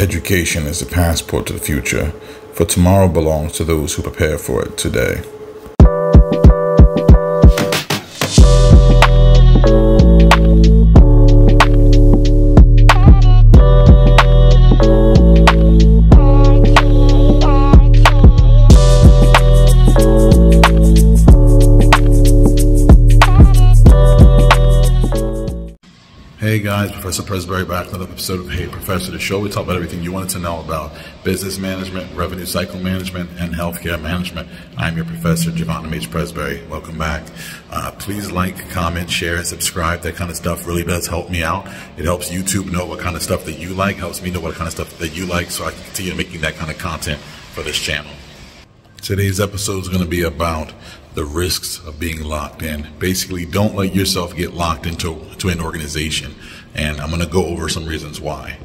Education is the passport to the future, for tomorrow belongs to those who prepare for it today. Hey guys, Professor Presbury back with another episode of Hey Professor, the show. We talk about everything you wanted to know about business management, revenue cycle management, and healthcare management. I'm your Professor, Javon H. Presbury. Welcome back. Please like, comment, share, and subscribe. That kind of stuff really does help me out. It helps YouTube know what kind of stuff that you like, helps me know what kind of stuff that you like, so I can continue making that kind of content for this channel. Today's episode is going to be about the risks of being locked in. Basically, don't let yourself get locked into an organization. And I'm going to go over some reasons why.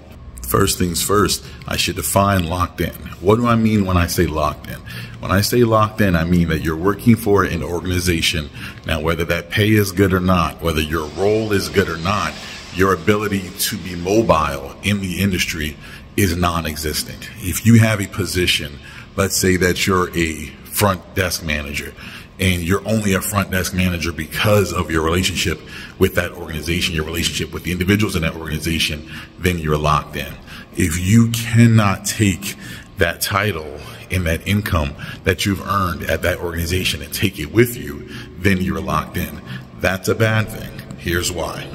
First things first, I should define locked in. What do I mean when I say locked in? When I say locked in, I mean that you're working for an organization. Now, whether that pay is good or not, whether your role is good or not, your ability to be mobile in the industry is non-existent. If you have a position, let's say that you're a front desk manager, and you're only a front desk manager because of your relationship with that organization, your relationship with the individuals in that organization, then you're locked in. If you cannot take that title and that income that you've earned at that organization and take it with you, then you're locked in. That's a bad thing. Here's why.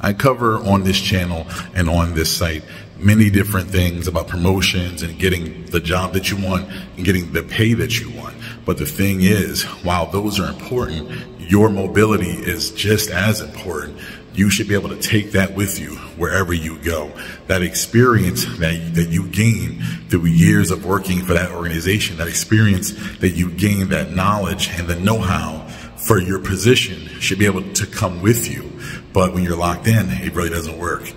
I cover on this channel and on this site many different things about promotions and getting the job that you want and getting the pay that you want. But the thing is, while those are important, your mobility is just as important. You should be able to take that with you wherever you go. That experience that you gain through years of working for that organization, that experience that you gain, that knowledge and the know-how for your position should be able to come with you. But when you're locked in, it really doesn't work.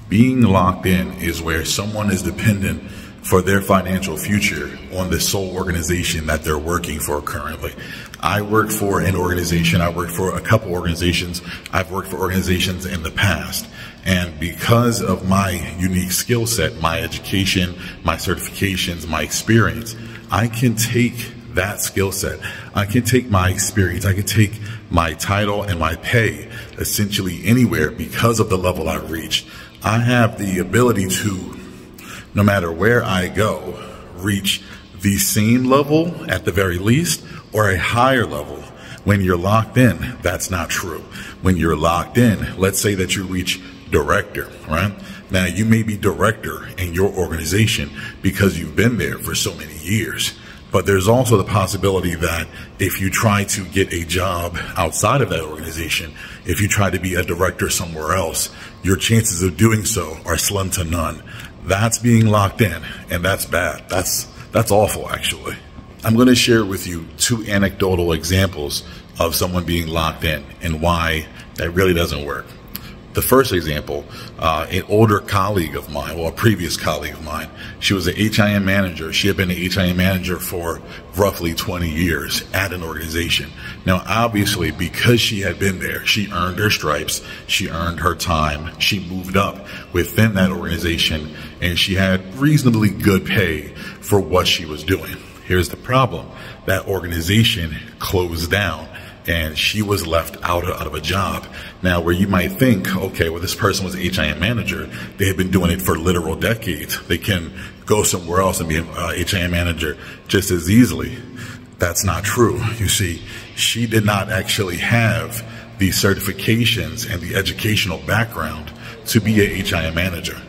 Being locked in is where someone is dependent for their financial future on the sole organization that they're working for currently. I work for an organization. I work for a couple organizations. I've worked for organizations in the past. And because of my unique skill set, my education, my certifications, my experience, I can take that skill set. I can take my experience. I can take my title and my pay essentially anywhere because of the level I've reached. I have the ability to, no matter where I go, reach the same level at the very least or a higher level. When you're locked in, that's not true. When you're locked in, let's say that you reach director, right? Now, you may be director in your organization because you've been there for so many years. But there's also the possibility that if you try to get a job outside of that organization, if you try to be a director somewhere else, your chances of doing so are slim to none. That's being locked in, and that's bad. That's awful, actually. I'm going to share with you two anecdotal examples of someone being locked in and why that really doesn't work. The first example, an older colleague of mine, well, a previous colleague of mine, she was an HIM manager. She had been an HIM manager for roughly 20 years at an organization. Now, obviously, because she had been there, she earned her stripes, she earned her time, she moved up within that organization, and she had reasonably good pay for what she was doing. Here's the problem. That organization closed down, and she was left out of a job. Now, where you might think, okay, well, this person was a HIM manager. They had been doing it for literal decades. They can go somewhere else and be an HIM manager just as easily. That's not true. You see, she did not actually have the certifications and the educational background to be a HIM manager.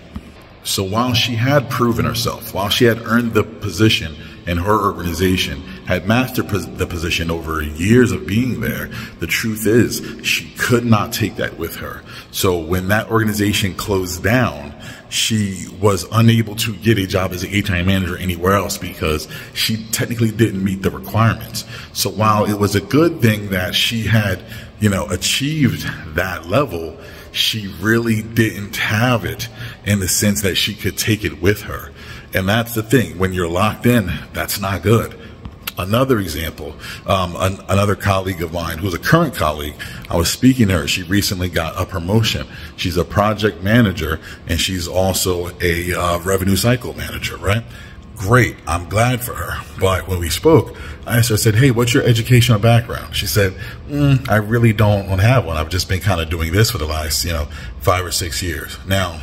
So while she had proven herself, while she had earned the position in her organization, had mastered the position over years of being there, the truth is she could not take that with her. So when that organization closed down, she was unable to get a job as a HIM manager anywhere else because she technically didn't meet the requirements. So while it was a good thing that she had, achieved that level, she really didn't have it in the sense that she could take it with her. And that's the thing. When you're locked in, that's not good. Another example, another colleague of mine who's a current colleague, I was speaking to her. She recently got a promotion. She's a project manager and she's also a revenue cycle manager, right? Great. I'm glad for her. But when we spoke, I asked her, I said, hey, what's your educational background? She said, I really don't have one. I've just been kind of doing this for the last, 5 or 6 years. Now,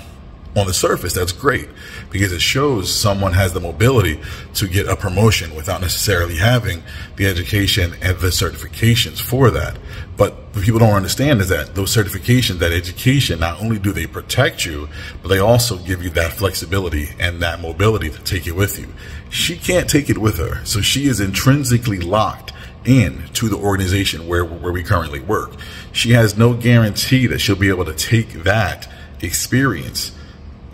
on the surface, that's great because it shows someone has the mobility to get a promotion without necessarily having the education and the certifications for that. But what people don't understand is that those certifications, that education, not only do they protect you, but they also give you that flexibility and that mobility to take it with you. She can't take it with her, so she is intrinsically locked in to the organization where we currently work. She has no guarantee that she'll be able to take that experience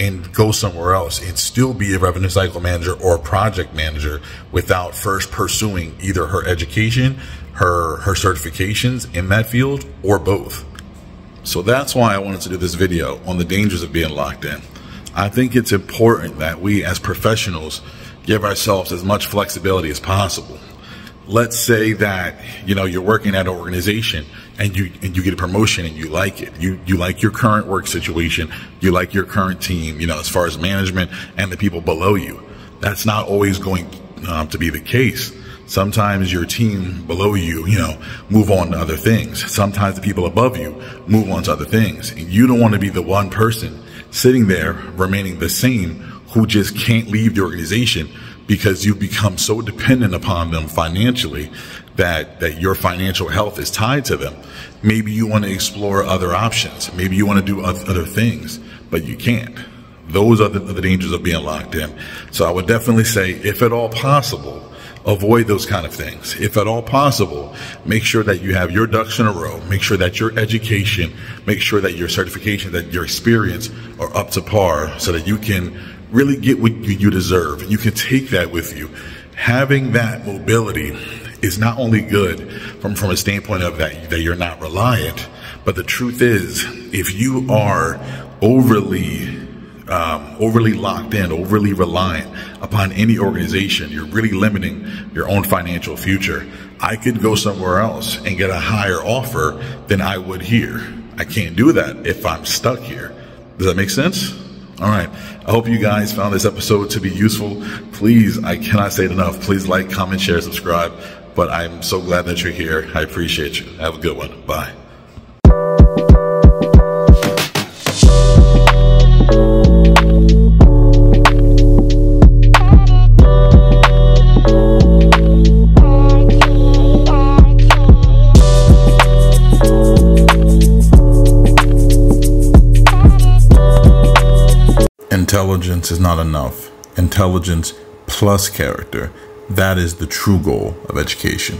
and go somewhere else and still be a revenue cycle manager or a project manager without first pursuing either her education, her certifications in that field, or both. So that's why I wanted to do this video on the dangers of being locked in. I think it's important that we as professionals give ourselves as much flexibility as possible. Let's say that, you're working at an organization and you get a promotion and you like it. You like your current work situation. You like your current team, as far as management and the people below you. That's not always going to be the case. Sometimes your team below you, move on to other things. Sometimes the people above you move on to other things. And you don't want to be the one person sitting there remaining the same who just can't leave the organization because you've become so dependent upon them financially that your financial health is tied to them. Maybe you want to explore other options. Maybe you want to do other things, but you can't. Those are the dangers of being locked in. So I would definitely say, if at all possible, avoid those kind of things. If at all possible, make sure that you have your ducks in a row. Make sure that your education, make sure that your certification, that your experience are up to par so that you can really get what you deserve. You can take that with you. Having that mobility is not only good from a standpoint of that you're not reliant, but the truth is, if you are overly locked in, overly reliant upon any organization, you're really limiting your own financial future. I could go somewhere else and get a higher offer than I would here. I can't do that if I'm stuck here. Does that make sense? All right. I hope you guys found this episode to be useful. Please, I cannot say it enough. Please like, comment, share, subscribe. But I'm so glad that you're here. I appreciate you. Have a good one. Bye. Intelligence is not enough. Intelligence plus character. That is the true goal of education.